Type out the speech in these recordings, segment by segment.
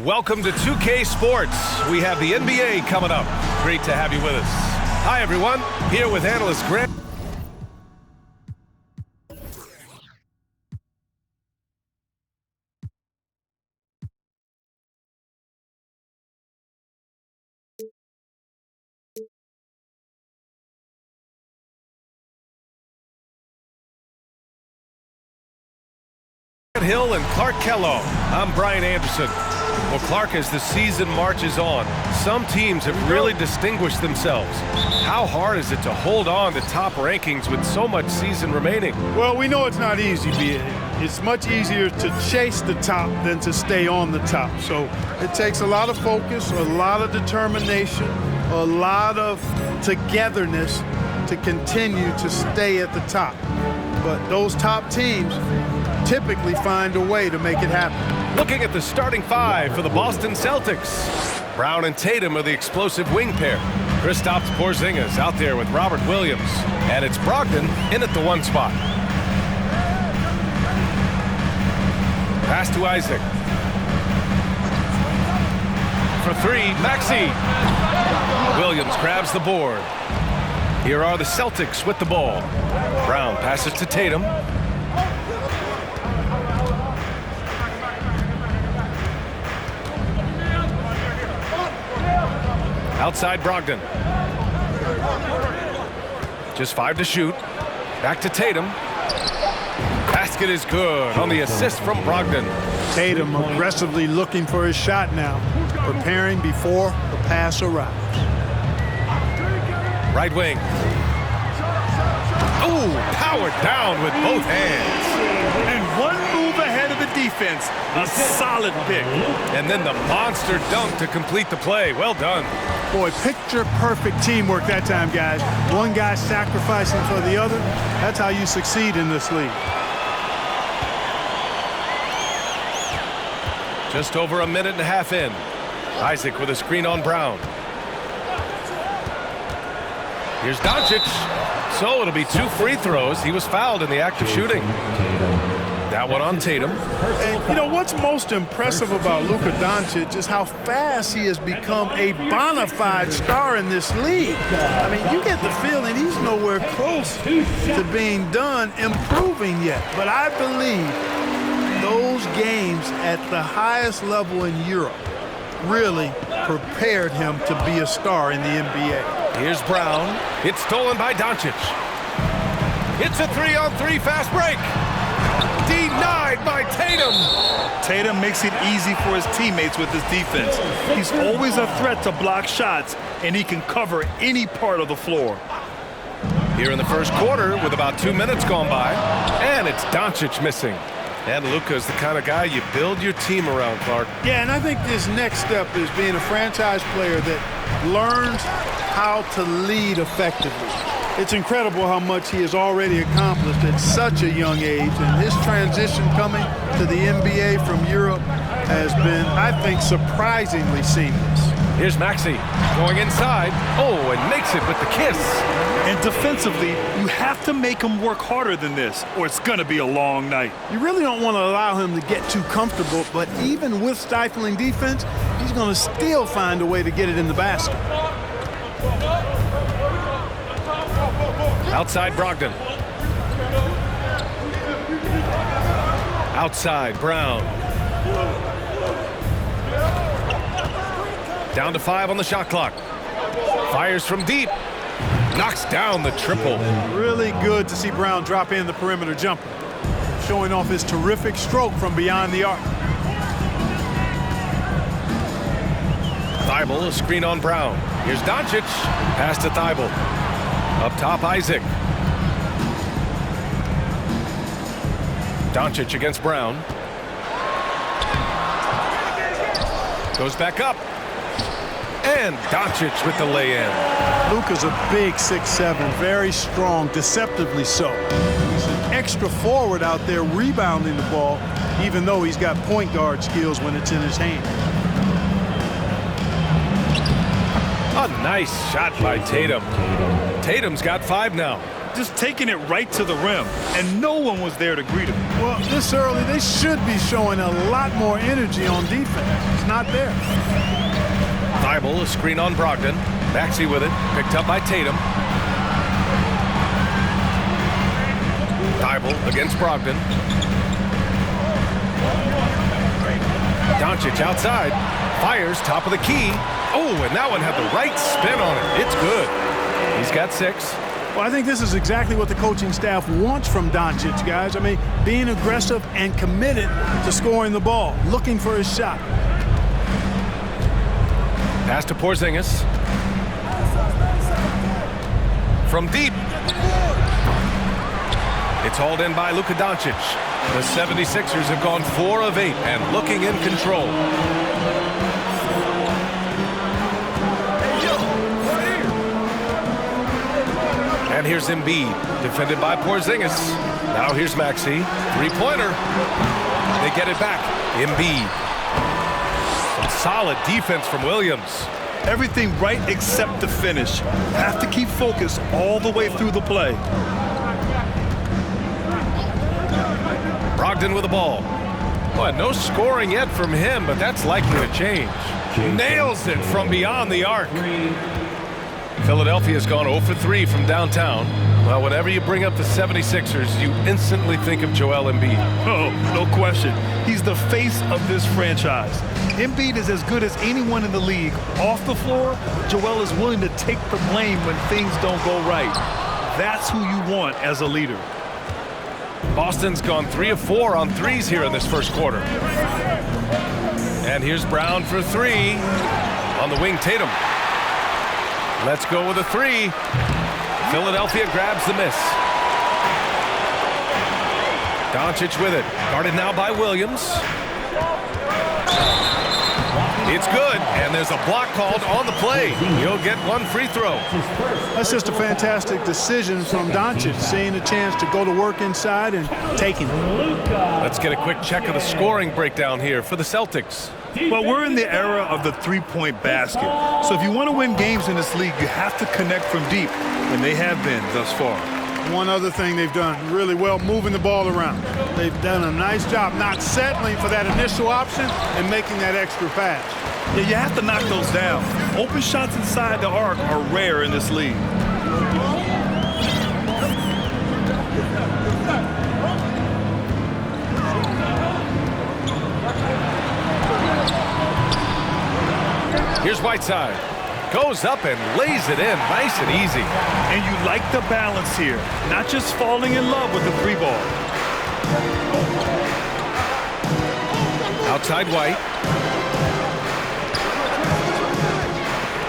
Welcome to 2K Sports. We have the NBA coming up. Great to have you with us. Hi, everyone. Here with analyst Grant. Hill and Clark Kello. I'm Brian Anderson. Well, Clark, as the season marches on, some teams have really distinguished themselves. How hard is it to hold on to top rankings with so much season remaining? Well, we know it's not easy, B. It's much easier to chase the top than to stay on the top. So it takes a lot of focus, a lot of determination, a lot of togetherness to continue to stay at the top. But those top teams typically find a way to make it happen. Looking at the starting five for the Boston Celtics. Brown and Tatum are the explosive wing pair. Kristaps Porzingis out there with Robert Williams. And it's Brogdon in at the one spot. Pass to Isaac. For three, Maxey. Williams grabs the board. Here are the Celtics with the ball. Brown passes to Tatum. Outside Brogdon. Just 5 to shoot. Back to Tatum. Basket is good on the assist from Brogdon. Tatum aggressively looking for his shot now, preparing before the pass arrives. Right wing. Ooh, powered down with both hands. And one move ahead of the defense. A solid pick. And then the monster dunk to complete the play. Well done. Boy, picture-perfect teamwork that time, guys. One guy sacrificing for the other. That's how you succeed in this league. Just over a minute and a half in. Isaac with a screen on Brown. Here's Doncic. So it'll be 2 free throws. He was fouled in the act of shooting. That one on Tatum. And you know what's most impressive about Luka Doncic is how fast he has become a bona fide star in this league. I mean, you get the feeling he's nowhere close to being done improving yet. But I believe those games at the highest level in Europe really prepared him to be a star in the NBA. Here's Brown. It's stolen by Doncic. It's a 3-on-3 fast break. Denied by Tatum. Tatum makes it easy for his teammates with his defense. He's always a threat to block shots, and he can cover any part of the floor. Here in the first quarter with about 2 minutes gone by. And it's Doncic missing. And Luka's the kind of guy you build your team around, Clark. Yeah, and I think this next step is being a franchise player that learns how to lead effectively. It's incredible how much he has already accomplished at such a young age, and his transition coming to the NBA from Europe has been, I think, surprisingly seamless. Here's Maxey going inside. Oh, and makes it with the kiss. And defensively, you have to make him work harder than this, or it's going to be a long night. You really don't want to allow him to get too comfortable, but even with stifling defense, he's going to still find a way to get it in the basket. Outside Brogdon. Outside Brown. Down to 5 on the shot clock. Fires from deep. Knocks down the triple. Really good to see Brown drop in the perimeter jumper, showing off his terrific stroke from beyond the arc. Thibault, a screen on Brown. Here's Doncic. Pass to Thibault. Up top, Isaac. Doncic against Brown. Goes back up. And Doncic with the lay-in. Luka's a big 6'7", very strong, deceptively so. He's an extra forward out there rebounding the ball, even though he's got point guard skills when it's in his hand. A nice shot by Tatum. Tatum's got 5 now. just taking it right to the rim, and no one was there to greet him. Well, this early, they should be showing a lot more energy on defense. It's not there. Thibault, a screen on Brogdon. Maxey with it, picked up by Tatum. Thibault against Brogdon. Doncic outside, fires top of the key. Oh, and that one had the right spin on it. It's good. He's got 6. Well, I think this is exactly what the coaching staff wants from Doncic, guys. I mean, being aggressive and committed to scoring the ball, looking for his shot. Pass to Porzingis. From deep. It's hauled in by Luka Doncic. The 76ers have gone 4 of 8 and looking in control. And here's Embiid, defended by Porzingis. Now here's Maxey, 3-pointer. They get it back. Embiid. Some solid defense from Williams. Everything right except the finish. Have to keep focused all the way through the play. Brogdon with the ball. Boy, no scoring yet from him, but that's likely to change. Nails it from beyond the arc. Philadelphia's gone 0 for 3 from downtown. Well, whenever you bring up the 76ers, you instantly think of Joel Embiid. Oh, no question. He's the face of this franchise. Embiid is as good as anyone in the league. Off the floor, Joel is willing to take the blame when things don't go right. That's who you want as a leader. Boston's gone 3 of 4 on threes here in this first quarter. And here's Brown for 3. On the wing, Tatum. Let's go with a 3. Philadelphia grabs the miss. Doncic with it. Guarded now by Williams. It's good, and there's a block called on the play. He'll get 1 free throw. That's just a fantastic decision from Doncic, seeing a chance to go to work inside and taking it. Let's get a quick check of the scoring breakdown here for the Celtics. Well, we're in the era of the three-point basket. So if you want to win games in this league, you have to connect from deep, and they have been thus far. One other thing they've done really well, moving the ball around. They've done a nice job not settling for that initial option and making that extra pass. Yeah, you have to knock those down. Open shots inside the arc are rare in this league. Here's Whiteside. Goes up and lays it in, nice and easy. And you like the balance here, not just falling in love with the 3 ball. Outside White.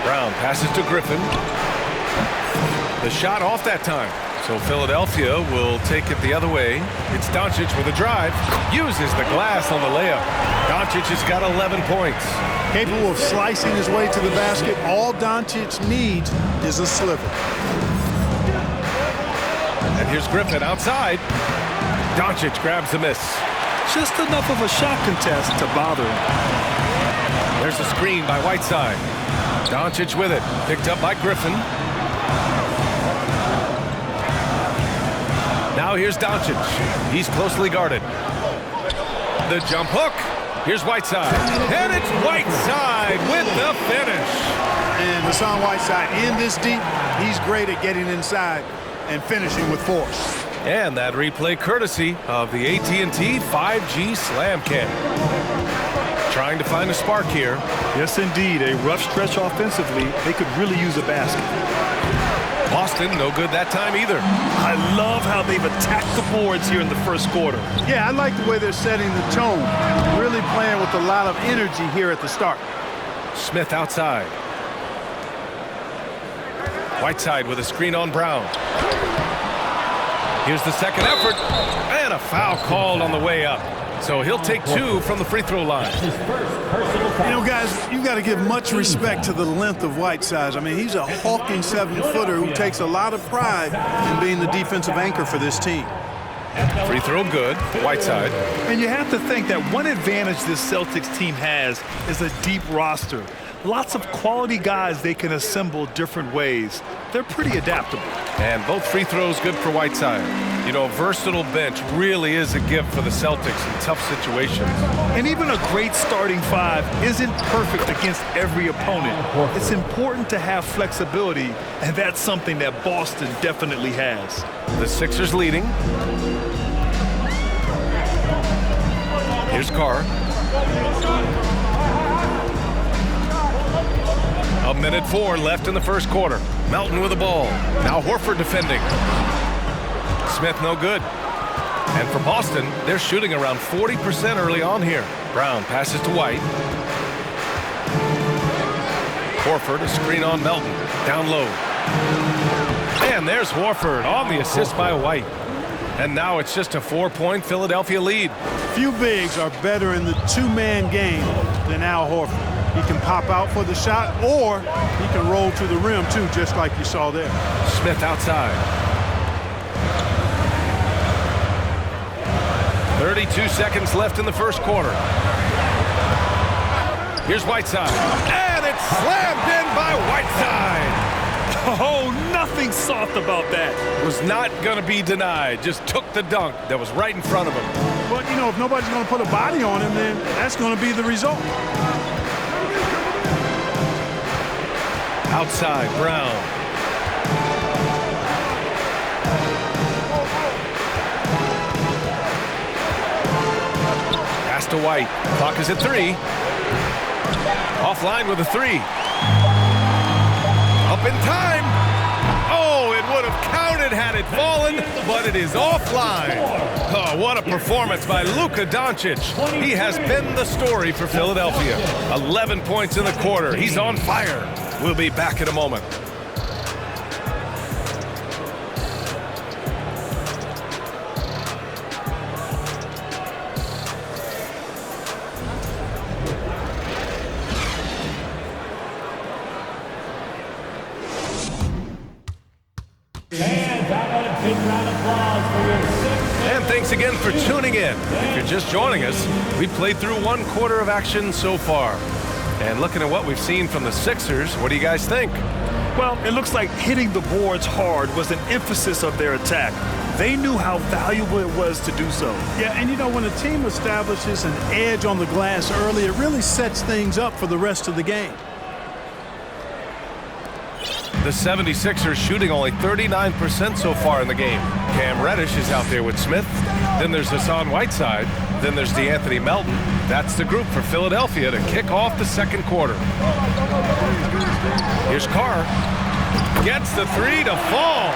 Brown passes to Griffin. The shot off that time. So Philadelphia will take it the other way. It's Doncic with a drive. Uses the glass on the layup. Doncic has got 11 points. Capable of slicing his way to the basket. All Doncic needs is a sliver. And here's Griffin outside. Doncic grabs the miss. Just enough of a shot contest to bother him. There's a screen by Whiteside. Doncic with it. Picked up by Griffin. Now here's Doncic. He's closely guarded. The jump hook. Here's Whiteside. And it's Whiteside with the finish. And Hassan Whiteside in this deep, he's great at getting inside and finishing with force. And that replay courtesy of the AT&T 5G Slam Cam. Trying to find a spark here. Yes, indeed. A rough stretch offensively. They could really use a basket. Boston, no good that time either. I love how they've attacked the boards here in the first quarter. Yeah, I like the way they're setting the tone. Really playing with a lot of energy here at the start. Smith outside. Whiteside with a screen on Brown. Here's the second effort. And a foul called on the way up. So he'll take 2 from the free throw line. You know, guys, you got to give much respect to the length of Whiteside. I mean, he's a hulking 7-footer who takes a lot of pride in being the defensive anchor for this team. Free throw good. Whiteside. And you have to think that one advantage this Celtics team has is a deep roster. Lots of quality guys they can assemble different ways. They're pretty adaptable. And both free throws good for Whiteside. You know, a versatile bench really is a gift for the Celtics in tough situations. And even a great starting five isn't perfect against every opponent. It's important to have flexibility, and that's something that Boston definitely has. The Sixers leading. Here's Carr. A minute 4 left in the first quarter. Melton with the ball. Now Horford defending. Smith no good. And for Boston, they're shooting around 40% early on here. Brown passes to White. Horford, a screen on Melton. Down low. And there's Horford on the assist by White. And now it's just a 4-point Philadelphia lead. Few bigs are better in the two-man game than Al Horford. He can pop out for the shot, or he can roll to the rim, too, just like you saw there. Smith outside. 32 seconds left in the first quarter. Here's Whiteside. And it's slammed in by Whiteside. Oh, nothing soft about that. Was not going to be denied. Just took the dunk that was right in front of him. But, you know, if nobody's going to put a body on him, then that's going to be the result. Outside, Brown. Pass to White. Clock is at 3. Offline with a 3. Up in time. Oh, it would have counted had it fallen, but it is offline. Oh, what a performance by Luka Doncic. He has been the story for Philadelphia. 11 points in the quarter. He's on fire. We'll be back in a moment. And thanks again for tuning in. If you're just joining us, we played through 1 quarter of action so far. And looking at what we've seen from the Sixers, what do you guys think? Well, it looks like hitting the boards hard was an emphasis of their attack. They knew how valuable it was to do so. Yeah, and you know, when a team establishes an edge on the glass early, it really sets things up for the rest of the game. The 76ers shooting only 39% so far in the game. Cam Reddish is out there with Smith. Then there's Hassan Whiteside. Then there's DeAnthony Melton. That's the group for Philadelphia to kick off the second quarter. Here's Carr. Gets the 3 to fall.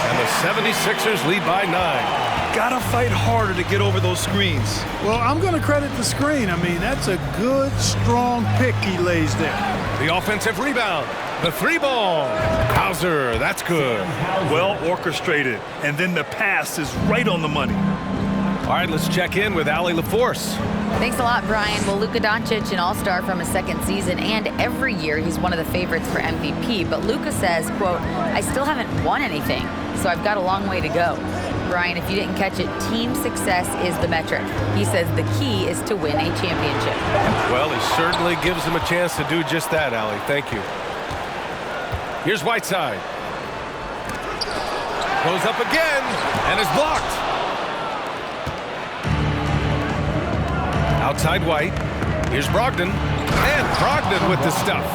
And the 76ers lead by 9. Gotta fight harder to get over those screens. Well, I'm going to credit the screen. I mean, that's a good, strong pick he lays there. The offensive rebound. The 3-ball. Hauser, that's good. Well orchestrated. And then the pass is right on the money. All right, let's check in with Allie LaForce. Thanks a lot, Brian. Well, Luka Doncic, an all-star from his second season, and every year he's one of the favorites for MVP. But Luka says, quote, I still haven't won anything, so I've got a long way to go. Brian, if you didn't catch it, team success is the metric. He says the key is to win a championship. Well, it certainly gives him a chance to do just that, Allie. Thank you. Here's Whiteside. Goes up again and is blocked. Outside White. Here's Brogdon. And Brogdon with the stuff.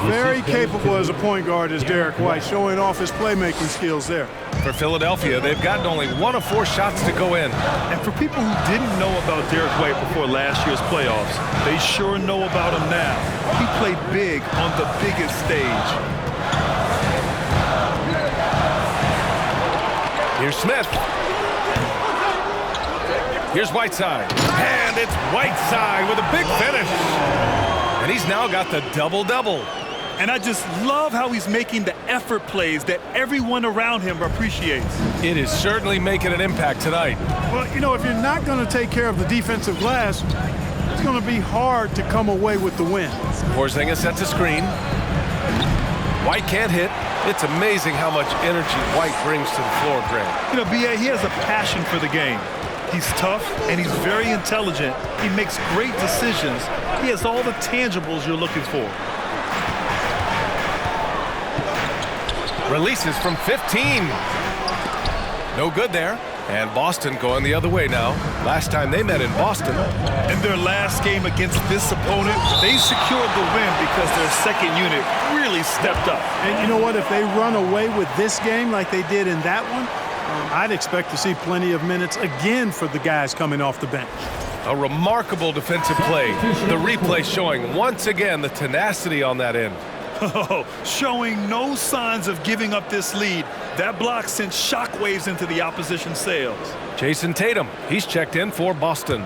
Very capable as a point guard is Derek White, showing off his playmaking skills there. For Philadelphia, they've gotten only 1 of 4 shots to go in. And for people who didn't know about Derek White before last year's playoffs, they sure know about him now. He played big on the biggest stage. Here's Smith. Here's Whiteside. And it's Whiteside with a big finish. And he's now got the double-double. And I just love how he's making the effort plays that everyone around him appreciates. It is certainly making an impact tonight. Well, you know, if you're not going to take care of the defensive glass, it's going to be hard to come away with the win. Porzingis sets a screen. White can't hit. It's amazing how much energy White brings to the floor, Grant. You know, B.A., he has a passion for the game. He's tough and he's very intelligent. He makes great decisions. He has all the tangibles you're looking for. Releases from 15. No good there. And Boston going the other way now. Last time they met in Boston. In their last game against this opponent, they secured the win because their second unit really stepped up. And you know what? If they run away with this game like they did in that one, I'd expect to see plenty of minutes again for the guys coming off the bench. A remarkable defensive play. The replay showing once again the tenacity on that end. Showing no signs of giving up this lead. That block sent shockwaves into the opposition sails. Jason Tatum, he's checked in for Boston.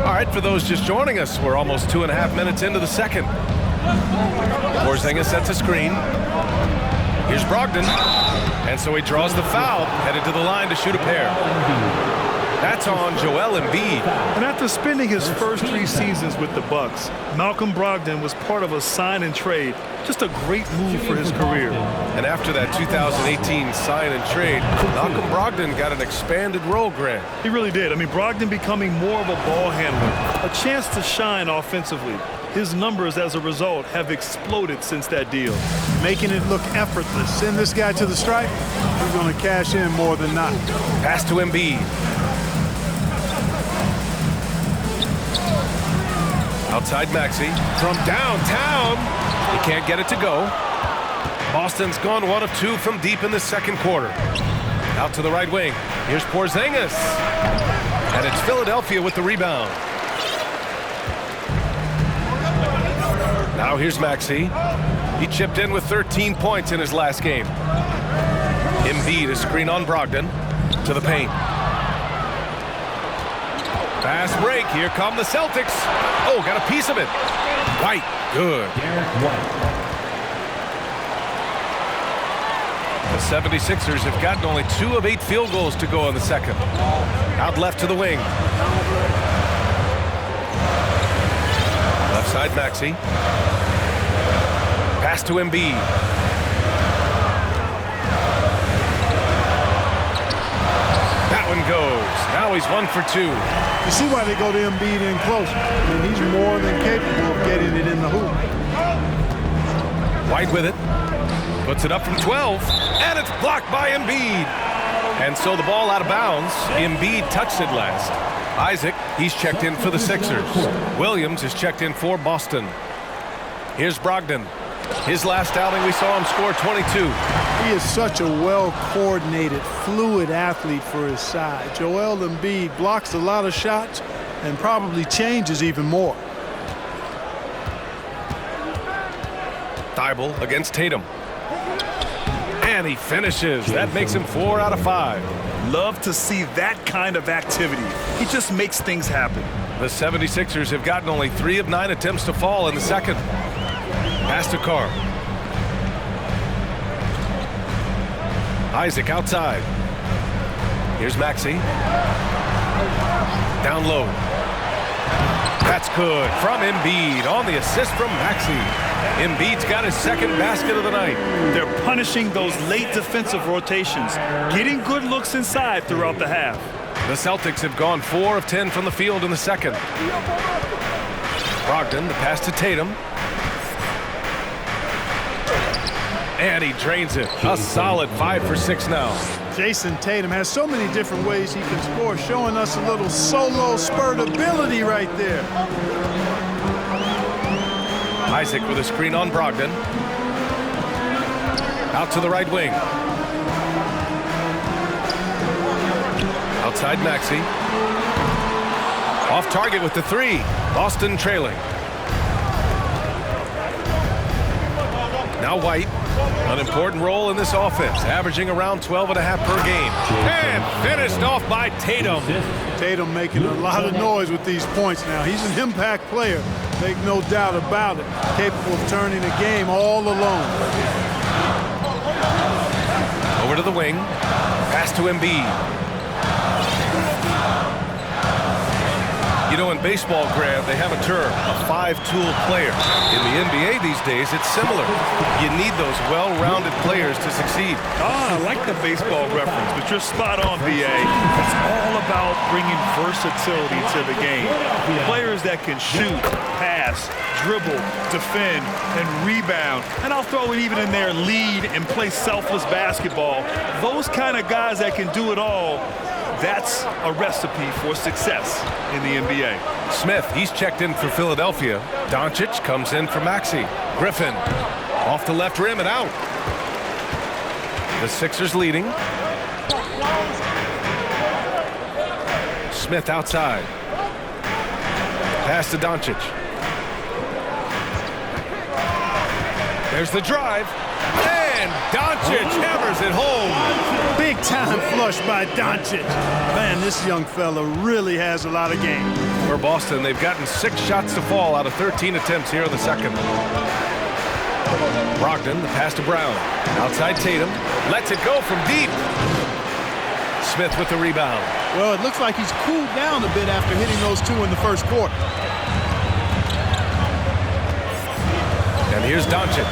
All right, for those just joining us, we're almost 2.5 minutes into the second. Porzingis sets a screen. Here's Brogdon. And so he draws the foul, headed to the line to shoot a pair. That's on Joel Embiid. And after spending his first 3 seasons with the Bucks, Malcolm Brogdon was part of a sign and trade. Just a great move for his career. And after that 2018 sign and trade, Malcolm Brogdon got an expanded role, Grant. He really did. I mean, Brogdon becoming more of a ball handler, a chance to shine offensively. His numbers as a result have exploded since that deal. Making it look effortless. Send this guy to the stripe, he's going to cash in more than not. Pass to Embiid. Outside Maxey from downtown. He can't get it to go. Boston's gone 1 of 2 from deep in the second quarter. Out to the right wing. Here's Porzingis. And it's Philadelphia with the rebound. Now here's Maxey. He chipped in with 13 points in his last game. Embiid, a screen on Brogdon. To the paint. Fast break. Here come the Celtics. Oh, got a piece of it. White. Good. The 76ers have gotten only 2 of 8 field goals to go in the second. Out left to the wing. Left side Maxey. Pass to Embiid. That one goes. Now he's 1 for 2. You see why they go to Embiid in close. I mean, he's more than capable of getting it in the hoop. White with it. Puts it up from 12. And it's blocked by Embiid. And so the ball out of bounds. Embiid touched it last. Isaac, he's checked in for the Sixers. Williams is checked in for Boston. Here's Brogdon. His last outing, we saw him score 22. He is such a well-coordinated, fluid athlete for his size. Joel Embiid blocks a lot of shots and probably changes even more. Thibault against Tatum. And he finishes. That makes him 4 out of 5. Love to see that kind of activity. He just makes things happen. The 76ers have gotten only 3 of 9 attempts to fall in the second. Pass to Carr. Isaac outside. Here's Maxey. Down low. That's good from Embiid on the assist from Maxey. Embiid's got his second basket of the night. They're punishing those late defensive rotations, getting good looks inside throughout the half. The Celtics have gone 4 of 10 from the field in the second. Brogdon, the pass to Tatum. And he drains it. A solid 5 for 6 now. Jason Tatum has so many different ways he can score, showing us a little solo spurt ability right there. Isaac with a screen on Brogdon. Out to the right wing. Outside Maxey. Off target with the 3. Boston trailing. Now White. An important role in this offense, averaging around 12.5 per game. And finished off by Tatum. Tatum making a lot of noise with these points now. He's an impact player, make no doubt about it. Capable of turning a game all alone. Over to the wing. Pass to Embiid. You know, in baseball, Grant, they have a term, a five-tool player. In the NBA these days, it's similar. You need those well-rounded players to succeed. I like the baseball reference, but you're spot on, BA. It's all about bringing versatility to the game. Players that can shoot, pass, dribble, defend, and rebound. And I'll throw it even in there, lead and play selfless basketball. Those kind of guys that can do it all, that's a recipe for success in the NBA. Smith, he's checked in for Philadelphia. Doncic comes in for Maxey. Griffin off the left rim and out. The Sixers leading. Smith outside. Pass to Doncic. There's the drive. And Doncic hammers it home. Big time flush by Doncic. Man, this young fella really has a lot of game. For Boston, they've gotten 6 shots to fall out of 13 attempts here in the second. Brogdon, the pass to Brown. Outside Tatum. Lets it go from deep. Smith with the rebound. Well, it looks like he's cooled down a bit after hitting those 2 in the first quarter. And here's Doncic.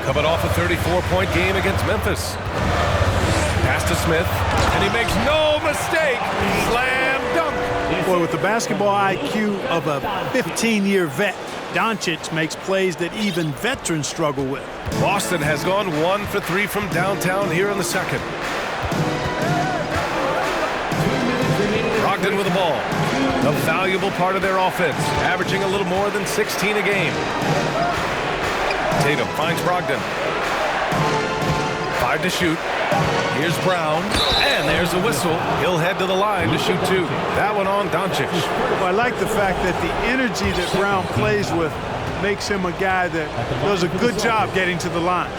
Coming off a 34-point game against Memphis. Pass to Smith, and he makes no mistake. Slam dunk. Boy, with the basketball IQ of a 15-year vet, Doncic makes plays that even veterans struggle with. Boston has gone 1 for 3 from downtown here in the second. Brogdon with the ball. A valuable part of their offense, averaging a little more than 16 a game. Tatum finds Brogdon. 5 to shoot. Here's Brown, and there's a whistle. He'll head to the line to shoot 2. That one on Doncic. Well, I like the fact that the energy that Brown plays with makes him a guy that does a good job getting to the line.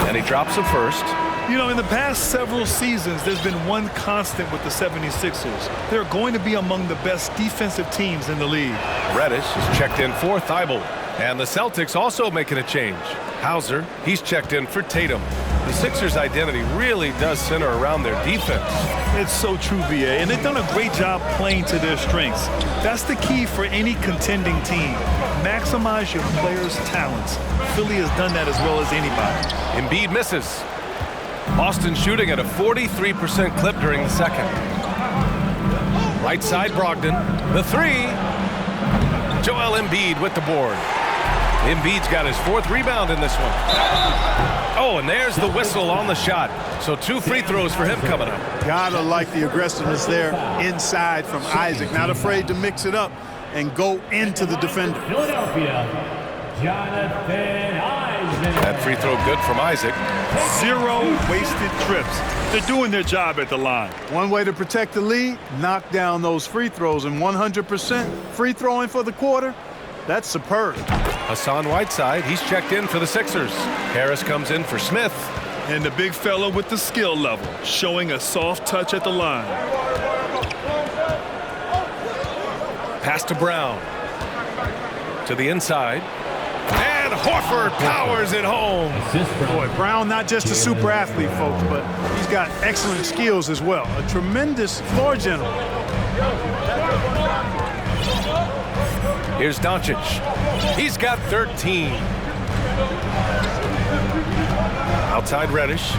And he drops the first. You know, in the past several seasons, there's been one constant with the 76ers. They're going to be among the best defensive teams in the league. Reddish is checked in for Thibault. And the Celtics also making a change. Hauser, he's checked in for Tatum. The Sixers' identity really does center around their defense. It's so true, BA, and they've done a great job playing to their strengths. That's the key for any contending team. Maximize your players' talents. Philly has done that as well as anybody. Embiid misses. Boston shooting at a 43% clip during the second. Right side Brogdon. The 3. Joel Embiid with the board. Embiid's got his 4th rebound in this one. Oh, and there's the whistle on the shot. So 2 free throws for him coming up. Gotta like the aggressiveness there inside from Isaac. Not afraid to mix it up and go into the defender. That free throw good from Isaac. 0 wasted trips. They're doing their job at the line. One way to protect the lead, knock down those free throws, and 100% free throwing for the quarter, that's superb. Hassan Whiteside, he's checked in for the Sixers. Harris comes in for Smith. And the big fella with the skill level, showing a soft touch at the line. Pass to Brown. To the inside. And Horford powers it home. Boy, Brown not just a super athlete, folks, but he's got excellent skills as well. A tremendous floor general. Here's Doncic. He's got 13. Outside Reddish.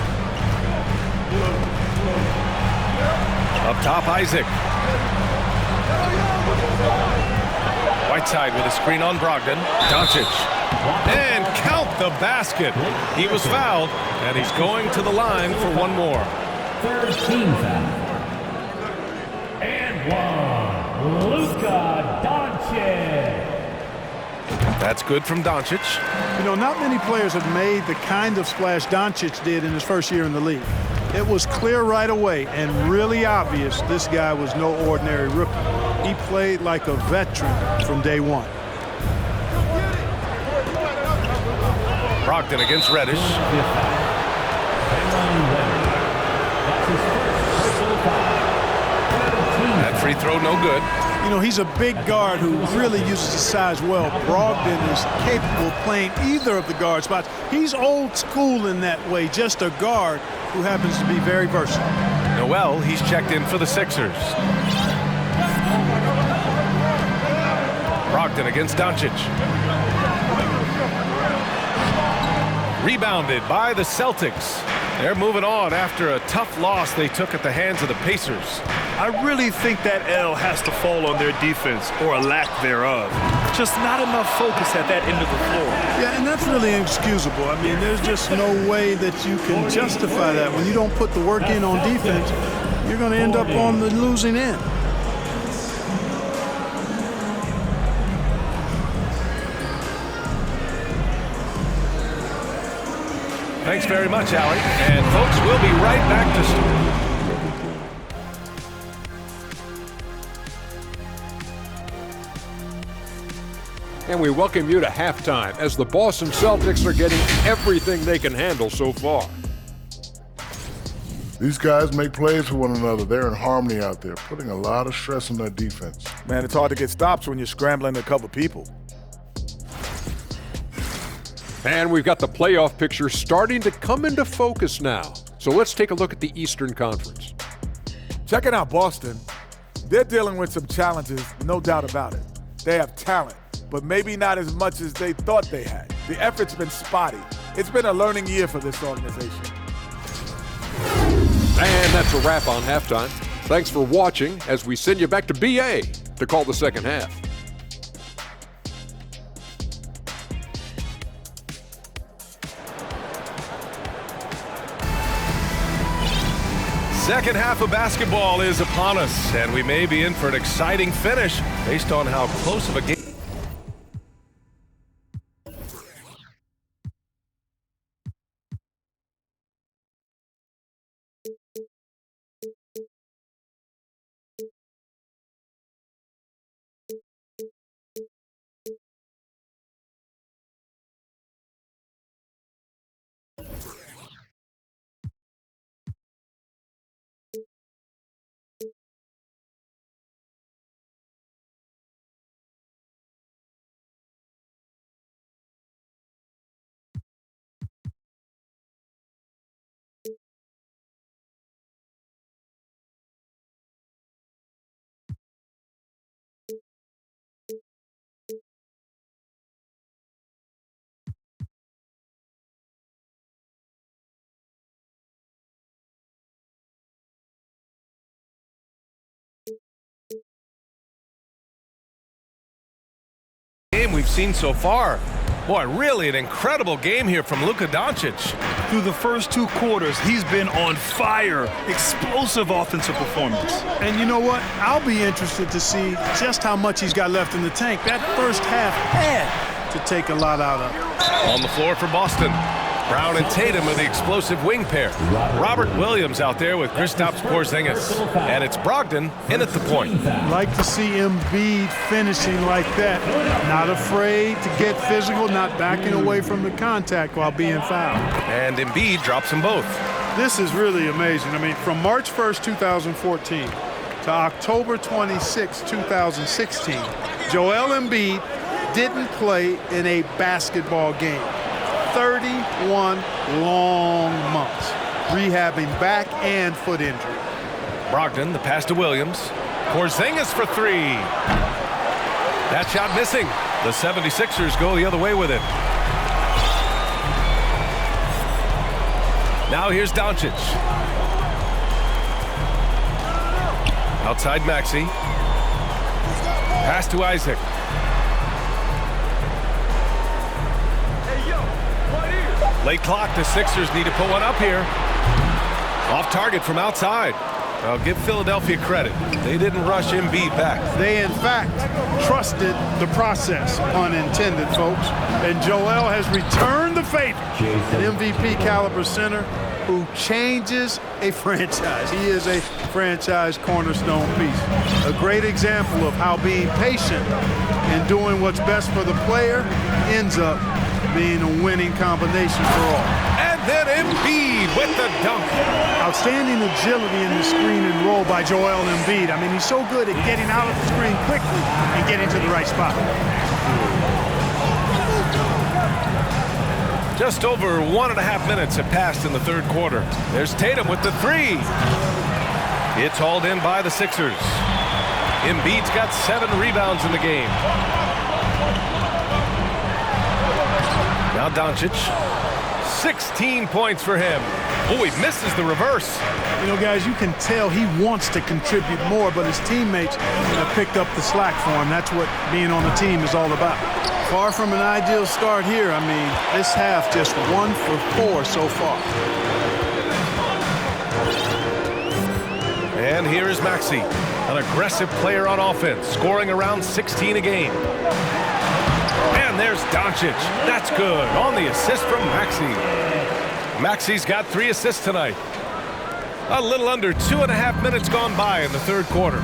Up top, Isaac. Whiteside with a screen on Brogdon. Doncic. And count the basket. He was fouled, and he's going to the line for one more. 13 foul. And 1. Luka Doncic. That's good from Doncic. You know, not many players have made the kind of splash Doncic did in his first year in the league. It was clear right away and really obvious this guy was no ordinary rookie. He played like a veteran from day one. Brogdon against Reddish. That free throw no good. You know, he's a big guard who really uses his size well. Brogdon is capable of playing either of the guard spots. He's old school in that way, just a guard who happens to be very versatile. Noel, he's checked in for the Sixers. Brogdon against Doncic. Rebounded by the Celtics. They're moving on after a tough loss they took at the hands of the Pacers. I really think that L has to fall on their defense, or a lack thereof. Just not enough focus at that end of the floor. Yeah, and that's really inexcusable. I mean, there's just no way that you can justify that. When you don't put the work in on defense, you're going to end up on the losing end. Thanks very much, Allie. And folks, we'll be right back to... And we welcome you to halftime as the Boston Celtics are getting everything they can handle so far. These guys make plays for one another. They're in harmony out there, putting a lot of stress on their defense. Man, it's hard to get stops when you're scrambling to cover people. And we've got the playoff picture starting to come into focus now. So let's take a look at the Eastern Conference. Checking out Boston, they're dealing with some challenges, no doubt about it. They have talent, but maybe not as much as they thought they had. The effort's been spotty. It's been a learning year for this organization. And that's a wrap on halftime. Thanks for watching as we send you back to BA to call the second half. Second half of basketball is upon us, and we may be in for an exciting finish based on how close of a game. Game we've seen so far. Boy, really an incredible game here from Luka Doncic. Through the first two quarters, he's been on fire. Explosive offensive performance. And you know what? I'll be interested to see just how much he's got left in the tank. That first half had to take a lot out of it. On the floor for Boston, Brown and Tatum are the explosive wing pair. Robert Williams out there with Kristaps Porzingis. And it's Brogdon in at the point. Like to see Embiid finishing like that. Not afraid to get physical, not backing away from the contact while being fouled. And Embiid drops them both. This is really amazing. I mean, from March 1st, 2014 to October 26, 2016, Joel Embiid didn't play in a basketball game. 31 long months, rehabbing back and foot injury. Brogdon, the pass to Williams. Porzingis for three. That shot missing. The 76ers go the other way with it. Now here's Doncic. Outside Maxey. Pass to Isaac. Late clock, the Sixers need to put one up here. Off target from outside. I'll give Philadelphia credit. They didn't rush Embiid back. They, in fact, trusted the process, pun intended, folks. And Joel has returned the favor. An MVP caliber center who changes a franchise. He is a franchise cornerstone piece. A great example of how being patient and doing what's best for the player ends up being a winning combination for all. And then Embiid with the dunk. Outstanding agility in the screen and roll by Joel Embiid. I mean, he's so good at getting out of the screen quickly and getting to the right spot. Just over 1.5 minutes have passed in the third quarter. There's Tatum with the three. It's hauled in by the Sixers. Embiid's got 7 rebounds in the game. Now Doncic. 16 points for him. Oh, he misses the reverse. You know, guys, you can tell he wants to contribute more, but his teammates have picked up the slack for him. That's what being on the team is all about. Far from an ideal start here. I mean, this half just 1 for 4 so far. And here is Maxey, an aggressive player on offense, scoring around 16 a game. And there's Doncic. That's good on the assist from Maxey. Maxey's got 3 assists tonight. A little under 2.5 minutes gone by in the third quarter.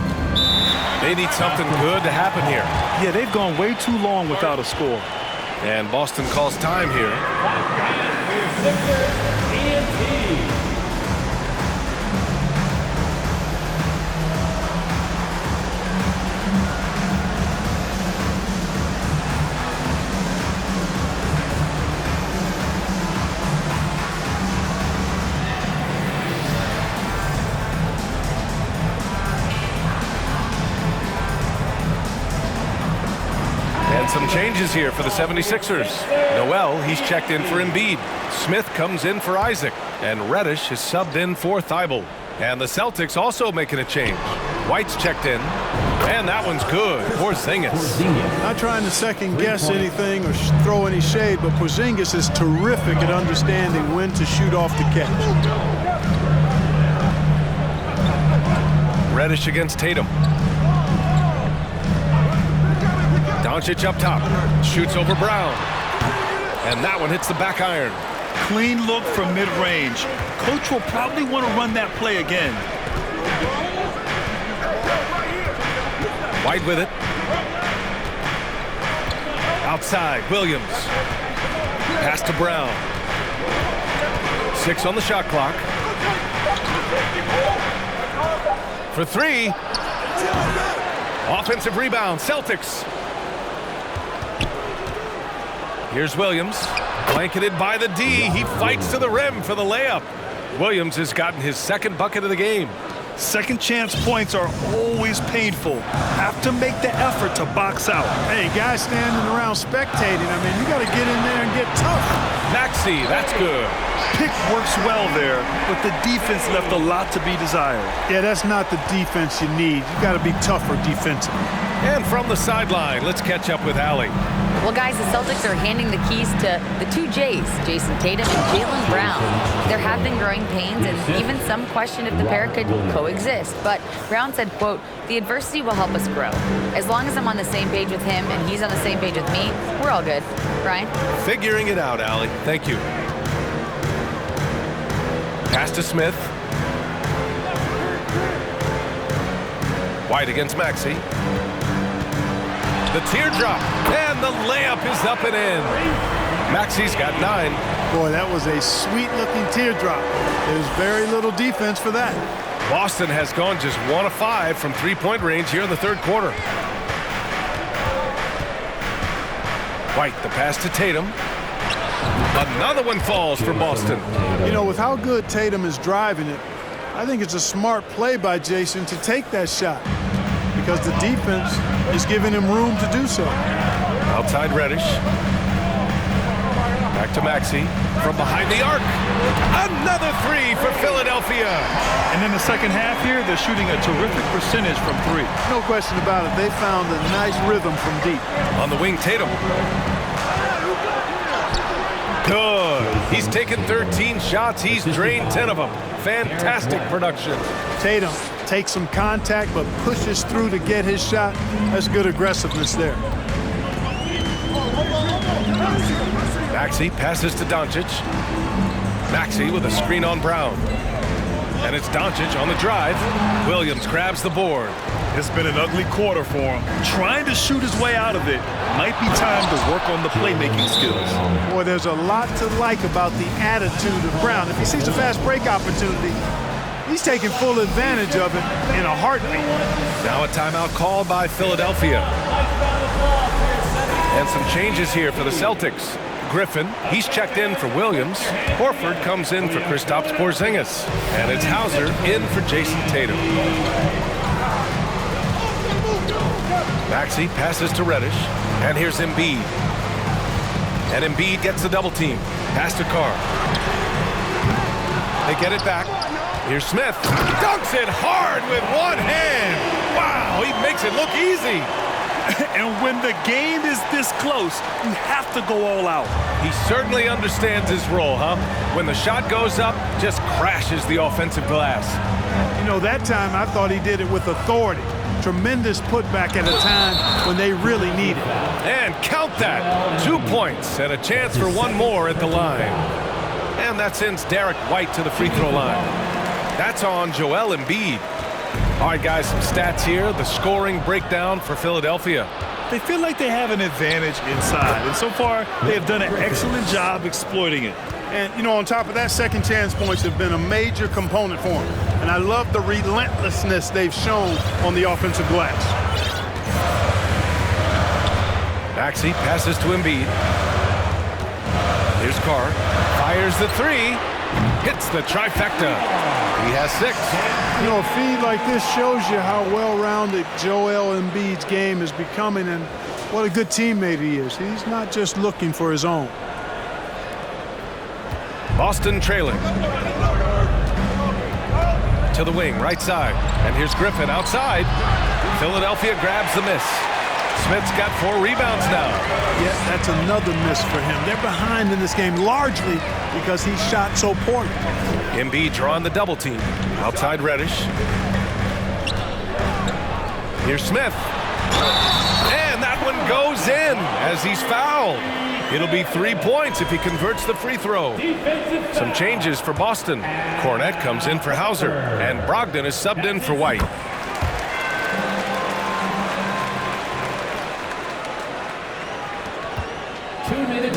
They need something good to happen here. Yeah, they've gone way too long without a score. And Boston calls time here. Some changes here for the 76ers. Noel, he's checked in for Embiid. Smith comes in for Isaac. And Reddish is subbed in for Thibault. And the Celtics also making a change. White's checked in. And that one's good. Porzingis. Not trying to second-guess anything or throw any shade, but Porzingis is terrific at understanding when to shoot off the catch. Reddish against Tatum. Doncic up top, shoots over Brown, and that one hits the back iron. Clean look from mid-range. Coach will probably want to run that play again. White with it. Outside, Williams. Pass to Brown. 6 on the shot clock. For 3. Offensive rebound, Celtics. Here's Williams, blanketed by the D. He fights to the rim for the layup. Williams has gotten his 2nd bucket of the game. Second chance points are always painful. Have to make the effort to box out. Hey, guys standing around spectating. I mean, you got to get in there and get tough. Maxey, that's good. Pick works well there, but the defense left a lot to be desired. Yeah, that's not the defense you need. You got to be tougher defensively. And from the sideline, let's catch up with Allie. Well, guys, the Celtics are handing the keys to the 2 J's, Jason Tatum and Jaylen Brown. There have been growing pains, and even some question if the pair could coexist. But Brown said, quote, "The adversity will help us grow. As long as I'm on the same page with him and he's on the same page with me, we're all good." Brian? Figuring it out, Allie. Thank you. Pass to Smith. White against Maxey. The teardrop, and the layup is up and in. Maxey's got 9. Boy, that was a sweet-looking teardrop. There's very little defense for that. Boston has gone just 1 of 5 from 3-point range here in the third quarter. White, the pass to Tatum. Another one falls for Boston. You know, with how good Tatum is driving it, I think it's a smart play by Jason to take that shot because the defense is giving him room to do so. Outside Reddish. Back to Maxey from behind the arc. Another 3 for Philadelphia. And in the second half here, they're shooting a terrific percentage from 3. No question about it. They found a nice rhythm from deep. On the wing, Tatum. Good. He's taken 13 shots. He's drained 10 of them. Fantastic production. Tatum takes some contact but pushes through to get his shot. That's good aggressiveness there. Maxey passes to Doncic. Maxey with a screen on Brown. And it's Doncic on the drive. Williams grabs the board. It's been an ugly quarter for him. Trying to shoot his way out of it. Might be time to work on the playmaking skills. Boy, there's a lot to like about the attitude of Brown. If he sees a fast break opportunity, he's taking full advantage of it in a heartbeat. Now a timeout called by Philadelphia. And some changes here for the Celtics. Griffin, he's checked in for Williams. Horford comes in for Kristaps Porzingis. And it's Hauser in for Jason Tatum. Maxey passes to Reddish, and here's Embiid. And Embiid gets the double team. Pass to Carr. They get it back. Here's Smith. Dunks it hard with one hand. Wow, he makes it look easy. And when the game is this close, you have to go all out. He certainly understands his role, huh? When the shot goes up, just crashes the offensive glass. You know, that time I thought he did it with authority. Tremendous putback at a time when they really need it. And count that. 2 points and a chance for one more at the line. And that sends Derek White to the free throw line. That's on Joel Embiid. All right, guys, some stats here. The scoring breakdown for Philadelphia. They feel like they have an advantage inside, and so far they have done an excellent job exploiting it. And, you know, on top of that, second chance points have been a major component for them. And I love the relentlessness they've shown on the offensive glass. Maxey passes to Embiid. Here's Carr. Fires the three. Hits the trifecta. He has 6. You know, a feed like this shows you how well-rounded Joel Embiid's game is becoming and what a good teammate he is. He's not just looking for his own. Boston trailing. To the wing, right side. And here's Griffin outside. Philadelphia grabs the miss. Smith's got 4 rebounds now. Yeah, that's another miss for him. They're behind in this game largely because he shot so poorly. Embiid drawing the double team. Outside Reddish. Here's Smith. And that one goes in as he's fouled. It'll be 3 points if he converts the free throw. Some changes for Boston. Cornette comes in for Hauser, and Brogdon is subbed in for White.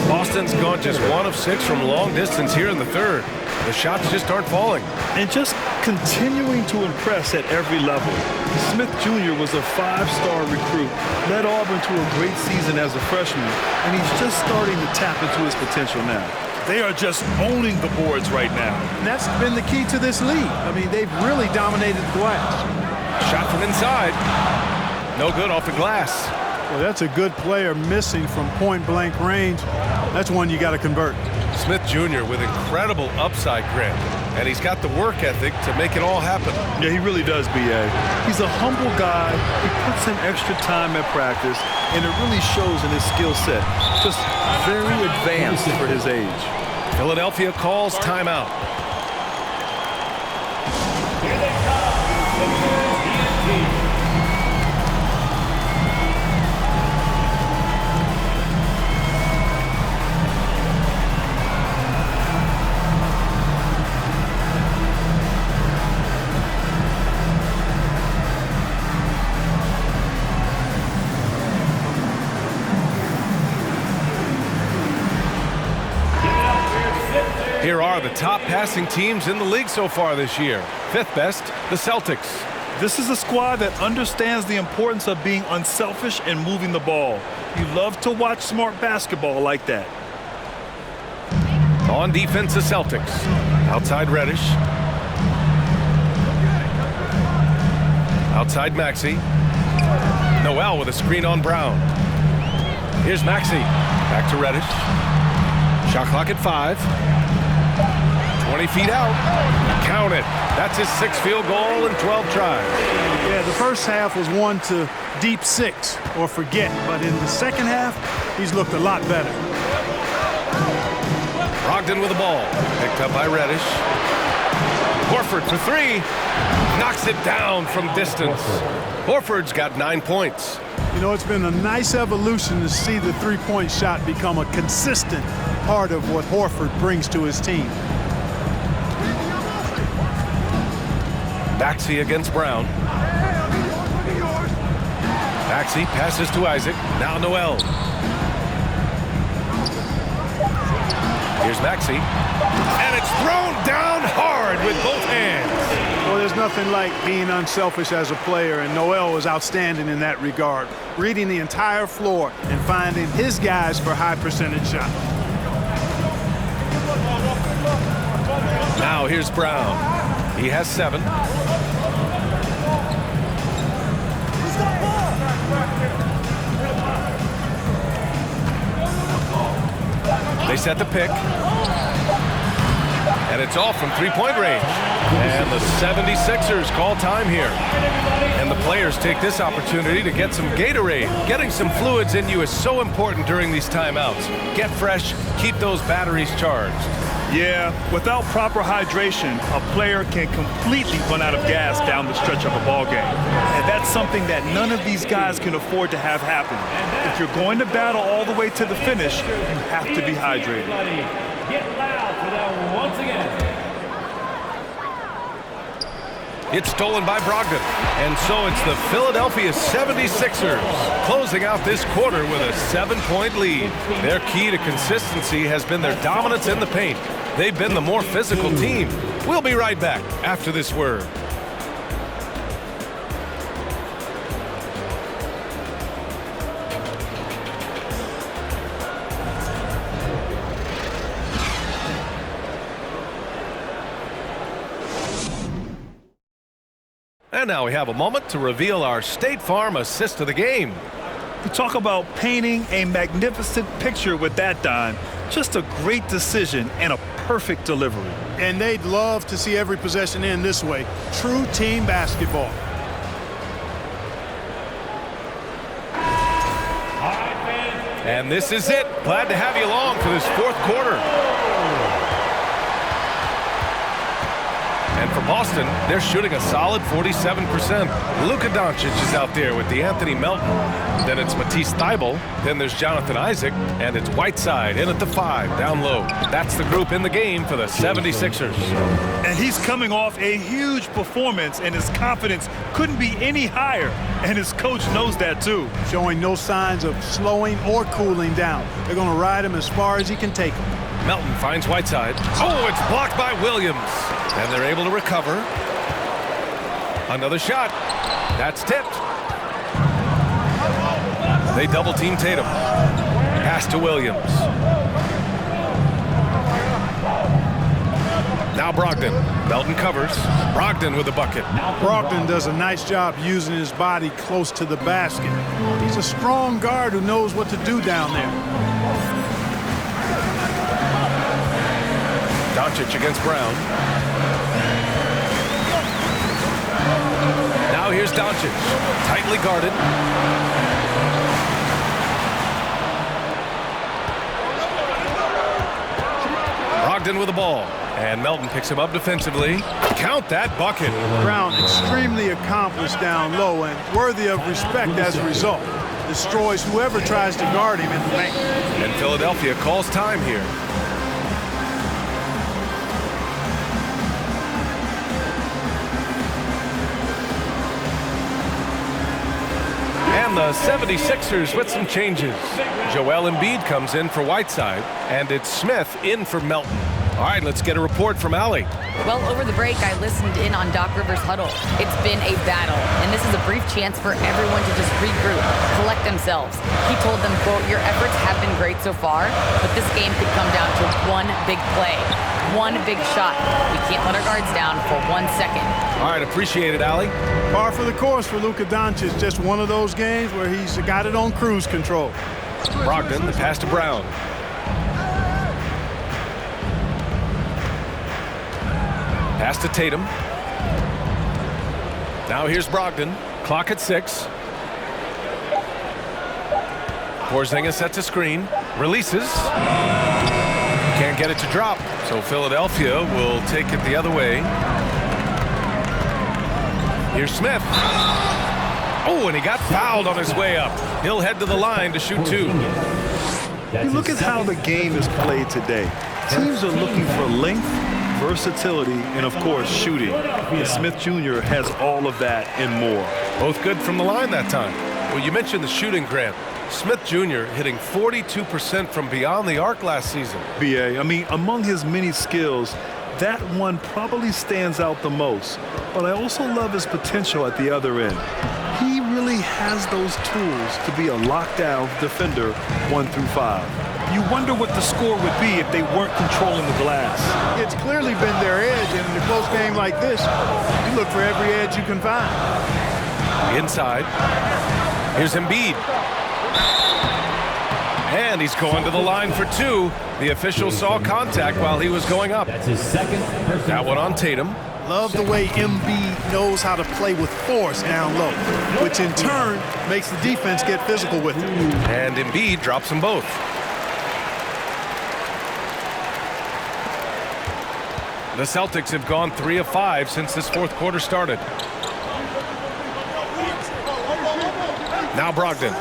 Boston's gone just 1 of 6 from long distance here in the third. The shots just aren't falling. And just continuing to impress at every level. Smith Jr. was a 5-star recruit, led Auburn to a great season as a freshman, and he's just starting to tap into his potential now. They are just owning the boards right now. And that's been the key to this league. I mean, they've really dominated the glass. Shot from inside. No good off the glass. Well, that's a good player missing from point-blank range. That's one you got to convert. Smith Jr. with incredible upside grit, and he's got the work ethic to make it all happen. Yeah, he really does, B.A. He's a humble guy. He puts in extra time at practice, and it really shows in his skill set. Just very advanced for his age. Philadelphia calls timeout. Here are the top passing teams in the league so far this year. 5th best, the Celtics. This is a squad that understands the importance of being unselfish and moving the ball. You love to watch smart basketball like that. On defense, the Celtics. Outside Reddish. Outside Maxey. Noel with a screen on Brown. Here's Maxey. Back to Reddish. Shot clock at 5. 20 feet out. Count it. That's his 6th field goal in 12 tries. Yeah, the first half was one to deep 6 or forget. But in the second half, he's looked a lot better. Brogdon with the ball. Picked up by Reddish. Horford for 3. Knocks it down from distance. Horford's got 9 points. You know, it's been a nice evolution to see the three-point shot become a consistent part of what Horford brings to his team. Maxey against Brown. Maxey passes to Isaac. Now Noel. Here's Maxey. And it's thrown down hard with both hands. Well, there's nothing like being unselfish as a player, and Noel was outstanding in that regard, reading the entire floor and finding his guys for high percentage shots. Now here's Brown. He has 7. set the pick. And it's off from three-point range. And the 76ers call time here. And the players take this opportunity to get some Gatorade. Getting some fluids in you is so important during these timeouts. Get fresh, keep those batteries charged. Yeah, without proper hydration, a player can completely run out of gas down the stretch of a ball game. And that's something that none of these guys can afford to have happen. If you're going to battle all the way to the finish, you have to be hydrated. Get loud for them once again. It's stolen by Brogdon. And so it's the Philadelphia 76ers closing out this quarter with a 7-point lead. Their key to consistency has been their dominance in the paint. They've been the more physical team. We'll be right back after this word. And now we have a moment to reveal our State Farm assist of the game. You talk about painting a magnificent picture with that dime. Just a great decision and a perfect delivery. And they'd love to see every possession end this way. True team basketball. And this is it. Glad to have you along for this fourth quarter. And for Boston, they're shooting a solid 47%. Luka Doncic is out there with DeAnthony Melton. Then it's Matisse Thybulle. Then there's Jonathan Isaac. And it's Whiteside in at the 5, down low. That's the group in the game for the 76ers. And he's coming off a huge performance, and his confidence couldn't be any higher. And his coach knows that, too. Showing no signs of slowing or cooling down. They're going to ride him as far as he can take him. Melton finds Whiteside. Oh, it's blocked by Williams. And they're able to recover. Another shot. That's tipped. They double-team Tatum. Pass to Williams. Now Brogdon. Melton covers. Brogdon with the bucket. Brogdon does a nice job using his body close to the basket. He's a strong guard who knows what to do down there. Doncic against Brown. Now here's Doncic. Tightly guarded. Brogdon with the ball. And Melton picks him up defensively. Count that bucket. Brown extremely accomplished down low and worthy of respect as a result. Destroys whoever tries to guard him in the paint. And Philadelphia calls time here. And the 76ers with some changes. Joel Embiid comes in for Whiteside, and it's Smith in for Melton. All right, let's get a report from Allie. Well, over the break, I listened in on Doc Rivers' huddle. It's been a battle, and this is a brief chance for everyone to just regroup, collect themselves. He told them, quote, "Your efforts have been great so far, but this game could come down to one big play, one big shot. We can't let our guards down for 1 second." All right, appreciate it, Allie. Par for the course for Luka Doncic. Just one of those games where he's got it on cruise control. Brogdon, the pass to Brown. Pass to Tatum. Now here's Brogdon. Clock at 6. Porzingis sets a screen. Releases. Can't get it to drop. So Philadelphia will take it the other way. Here's Smith. Oh, and he got fouled on his way up. He'll head to the line to shoot 2. You look at how the game is played today. Teams are looking for length, versatility, and of course shooting. And Smith Jr. has all of that and more. Both good from the line that time. Well, you mentioned the shooting, Grant. Smith Jr. hitting 42% from beyond the arc last season. BA, I mean, among his many skills, that one probably stands out the most. But I also love his potential at the other end. He really has those tools to be a lockdown defender 1 through 5. You wonder what the score would be if they weren't controlling the glass. It's clearly been their edge, and in a close game like this, you look for every edge you can find. Inside. Here's Embiid. And he's going to the line for 2. The official saw contact while he was going up. That's his second personal That one on Tatum. Love the way Embiid knows how to play with force down low, which in turn makes the defense get physical with it. And Embiid drops them both. The Celtics have gone 3 of 5 since this fourth quarter started. Now Brogdon.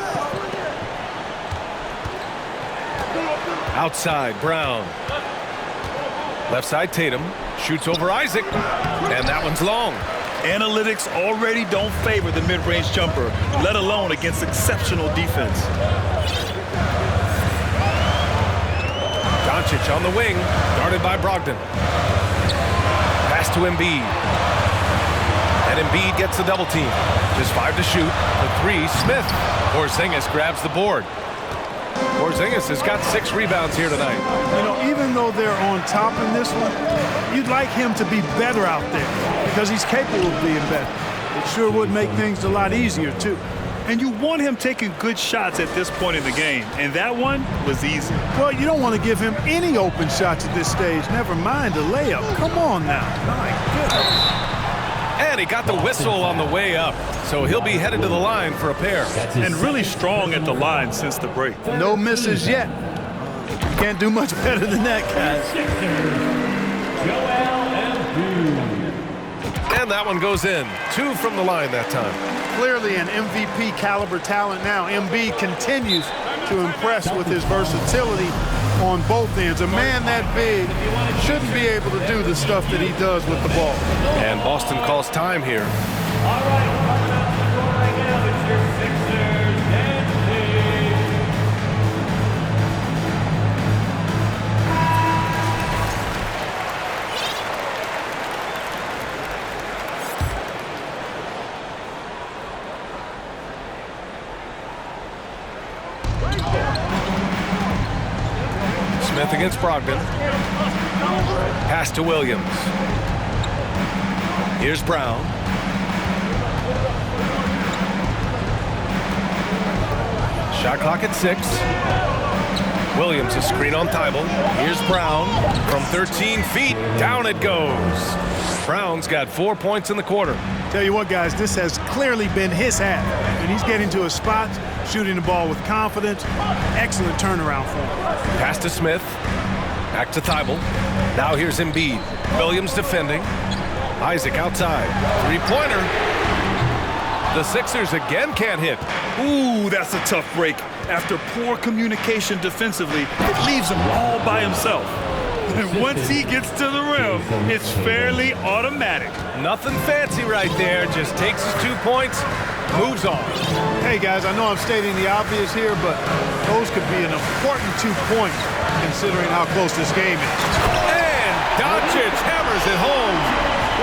Outside, Brown. Left side, Tatum. Shoots over Isaac. And that one's long. Analytics already don't favor the mid-range jumper, let alone against exceptional defense. Doncic on the wing. Guarded by Brogdon. Pass to Embiid. And Embiid gets the double team. Just 5 to shoot. The 3, Smith. Porzingis grabs the board. Porzingis has got 6 rebounds here tonight. You know, even though they're on top in this one, you'd like him to be better out there because he's capable of being better. It sure would make things a lot easier, too. And you want him taking good shots at this point in the game, and that one was easy. Well, you don't want to give him any open shots at this stage, never mind a layup. Come on now. My goodness. And he got the whistle on the way up, so he'll be headed to the line for a pair. And really strong at the line since the break. No misses yet. You can't do much better than that, guys. And that one goes in. 2 from the line that time. Clearly an MVP caliber talent now. Embiid continues to impress with his versatility on both ends. A man that big shouldn't be able to do the stuff that he does with the ball. And Boston calls time here. All right, scoring now, it's your Sixers and Smith against Brogdon. Pass to Williams. Here's Brown. Shot clock at 6. Williams a screen on Thibault. Here's Brown from 13 feet. Down it goes. Brown's got 4 points in the quarter. Tell you what, guys, this has clearly been his half. And he's getting to his spots, shooting the ball with confidence. Excellent turnaround for him. Pass to Smith. Back to Thibault. Now here's Embiid. Williams defending. Isaac outside. Three-pointer. The Sixers again can't hit. Ooh, that's a tough break. After poor communication defensively, it leaves him all by himself. And once he gets to the rim, it's fairly automatic. Nothing fancy right there. Just takes his 2 points, moves on. Hey, guys, I know I'm stating the obvious here, but those could be an important 2 points considering how close this game is. And Doncic hammers it home.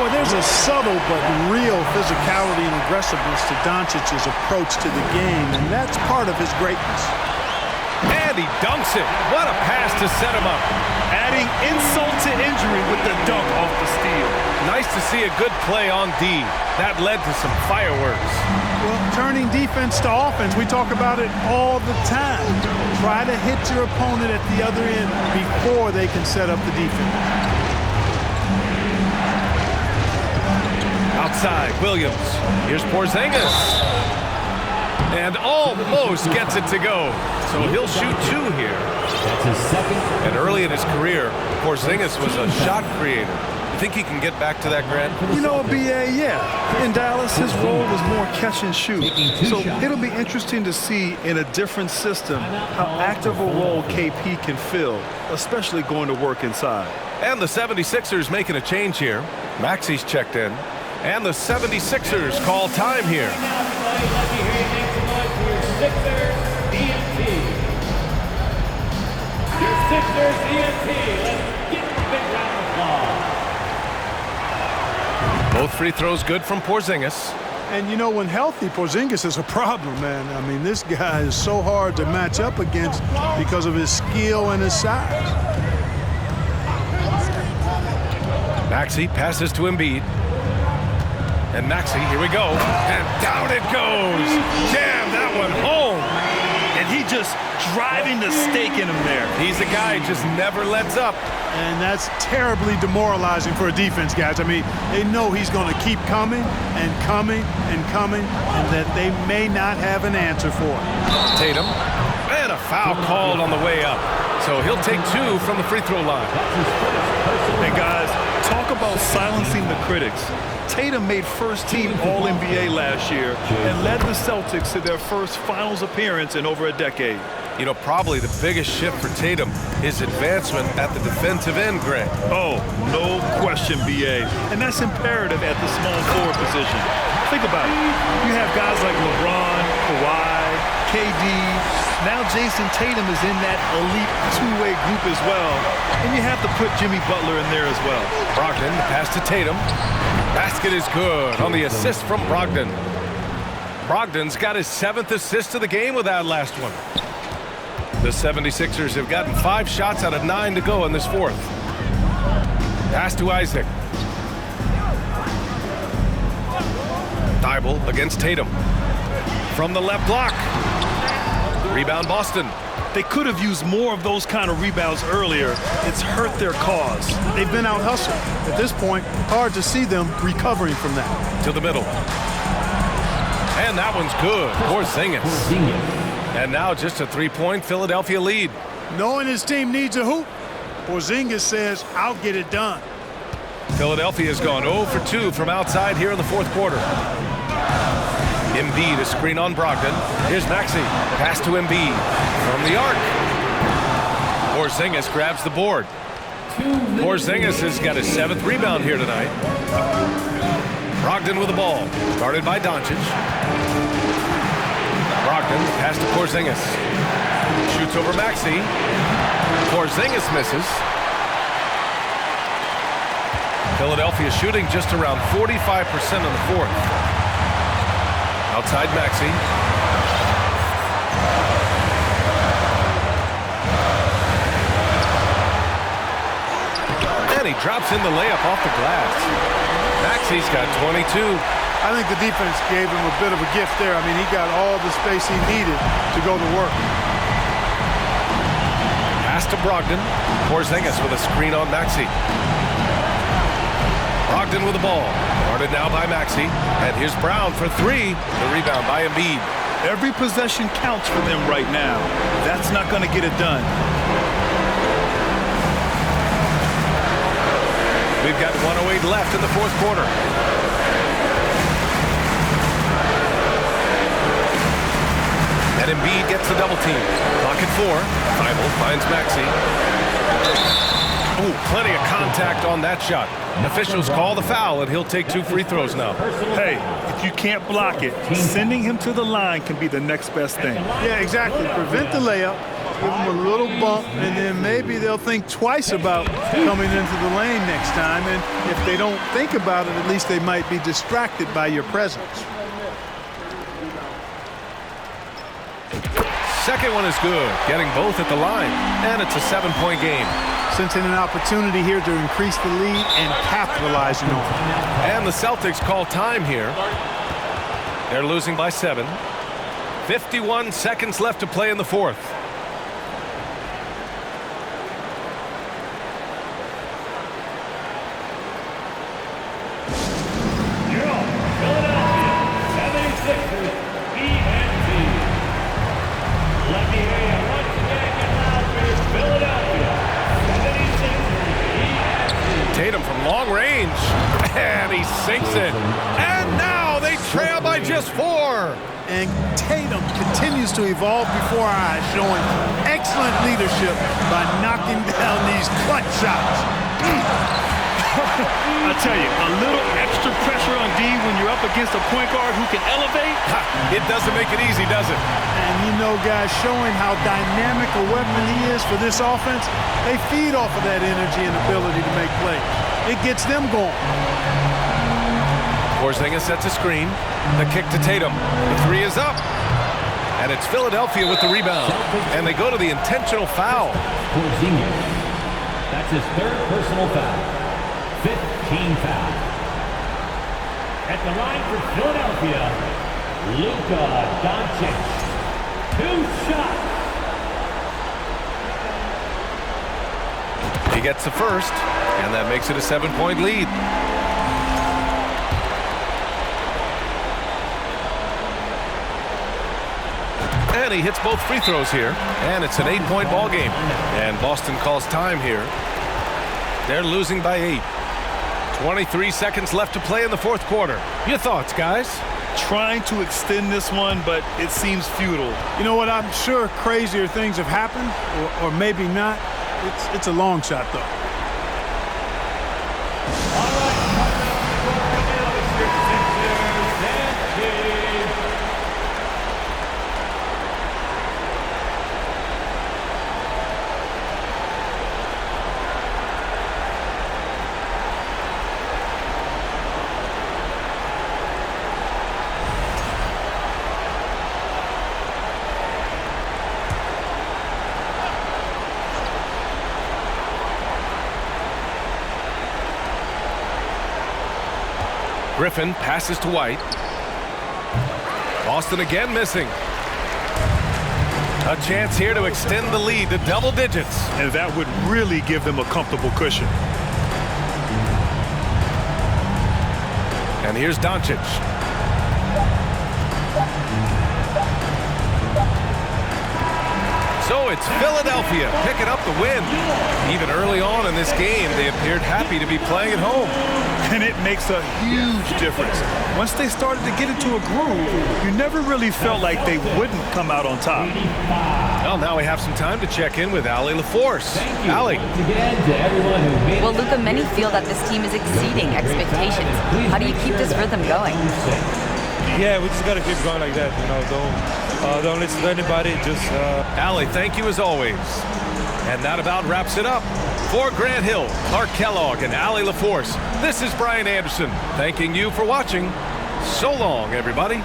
Boy, there's a subtle but real physicality and aggressiveness to Doncic's approach to the game, and that's part of his greatness. And he dunks it. What a pass to set him up. Adding insult to injury with the dunk off the steal. Nice to see a good play on D. That led to some fireworks. Well, turning defense to offense, we talk about it all the time. Try to hit your opponent at the other end before they can set up the defense. Outside, Williams. Here's Porzingis. And almost gets it to go. So he'll shoot 2 here. that's his second. And early in his career, Porzingis was a shot creator. You think he can get back to that, Grant? You know, BA, yeah. In Dallas, his role was more catch and shoot. So it'll be interesting to see in a different system how active a role KP can fill, especially going to work inside. And the 76ers making a change here. Maxi's checked in. And the 76ers call time here. Your Sixers ENT. Let's give them a big round of applause. Both free throws good from Porzingis. And you know, when healthy, Porzingis is a problem, man. I mean, this guy is so hard to match up against because of his skill and his size. Maxey passes to Embiid. And Maxey, here we go. And down it goes. Jam that one home. And he just driving the stake in him there. He's a guy who just never lets up. And that's terribly demoralizing for a defense, guys. I mean, they know he's going to keep coming and coming and coming, and that they may not have an answer for it. Tatum, and a foul called on the way up. So he'll take 2 from the free throw line. Hey, guys, talk about silencing the critics. Tatum made first-team All-NBA last year and led the Celtics to their first finals appearance in over a decade. You know, probably the biggest shift for Tatum, his advancement at the defensive end, Greg. Oh, no question, B.A. And that's imperative at the small forward position. Think about it. You have guys like LeBron, Kawhi, KD. Now Jason Tatum is in that elite two-way group as well. And you have to put Jimmy Butler in there as well. Brogdon, pass to Tatum. Basket is good on the assist from Brogdon. Brogdon's got his 7th assist of the game with that last one. The 76ers have gotten 5 shots out of 9 to go in this 4th. Pass to Isaac. Thibault against Tatum. From the left block. Rebound Boston. They could have used more of those kind of rebounds earlier. It's hurt their cause. They've been out-hustled. At this point, hard to see them recovering from that. To the middle. And that one's good. Porzingis. And now just a 3-point Philadelphia lead. Knowing his team needs a hoop, Porzingis says, I'll get it done. Philadelphia has gone 0 for 2 from outside here in the 4th quarter. Embiid, a screen on Brogdon. Here's Maxey. Pass to Embiid from the arc. Porzingis grabs the board. Porzingis has got his 7th rebound here tonight. Brogdon with the ball. Guarded by Doncic. Brogdon, pass to Porzingis. Shoots over Maxey. Porzingis misses. Philadelphia shooting just around 45% in the 4th. Outside Maxey. And he drops in the layup off the glass. Maxey's got 22. I think the defense gave him a bit of a gift there. I mean, he got all the space he needed to go to work. Pass to Brogdon. Porzingis with a screen on Maxey. Brogdon with the ball. Guarded now by Maxey. And here's Brown for 3. The rebound by Embiid. Every possession counts for them right now. That's not going to get it done. We've got 1:08 left in the 4th quarter. And Embiid gets the double team. Clock at 4. Thibault finds Maxey. Oh, plenty of contact on that shot. Officials call the foul, and he'll take 2 free throws now. Hey, if you can't block it, sending him to the line can be the next best thing. Yeah, exactly. Prevent the layup, give them a little bump, and then maybe they'll think twice about coming into the lane next time. And if they don't think about it, at least they might be distracted by your presence. Second one is good, getting both at the line, and it's a 7-point game. Sensing an opportunity here to increase the lead and capitalizing on it. And the Celtics call time here. They're losing by 7. 51 seconds left to play in the 4th. You're on Philadelphia 76ers ENT. Let me hear you once again get loud for your Philadelphia 76ers ENT. Tatum from long range, and he sinks it. And now they trail by just 4. And Tatum continues to evolve before our eyes, showing excellent leadership by knocking down these clutch shots. I tell you, a little extra pressure on D when you're up against a point guard who can elevate. It doesn't make it easy, does it? And you know, guys, showing how dynamic a weapon he is for this offense, they feed off of that energy and ability to make plays. It gets them going. Porzingis sets a screen. The kick to Tatum. The 3 is up. And it's Philadelphia with the rebound. And they go to the intentional foul. Porzingis. That's his 3rd personal foul. 15 foul. At the line for Philadelphia, Luka Doncic. 2 shots. He gets the first, and that makes it a 7-point lead. And he hits both free throws here, and it's an 8-point ball game. And Boston calls time here. They're losing by 8. 23 seconds left to play in the fourth quarter. Your thoughts, guys? Trying to extend this one, but it seems futile. You know what? I'm sure crazier things have happened, or maybe not. It's a long shot, though. Griffin passes to White. Boston again missing. A chance here to extend the lead to double digits. And that would really give them a comfortable cushion. And here's Doncic. So it's Philadelphia picking up the win. Even early on in this game, they appeared happy to be playing at home. And it makes a huge difference. Once they started to get into a groove, you never really felt like they wouldn't come out on top. Well, now we have some time to check in with Allie LaForce. Allie. Well, Luka, many feel that this team is exceeding expectations. How do you keep this rhythm going? Yeah, we just got to keep going like that. Don't listen to anybody. Just Allie, thank you as always. And that about wraps it up. For Grant Hill, Clark Kellogg, and Allie LaForce, this is Brian Anderson thanking you for watching. So long, everybody.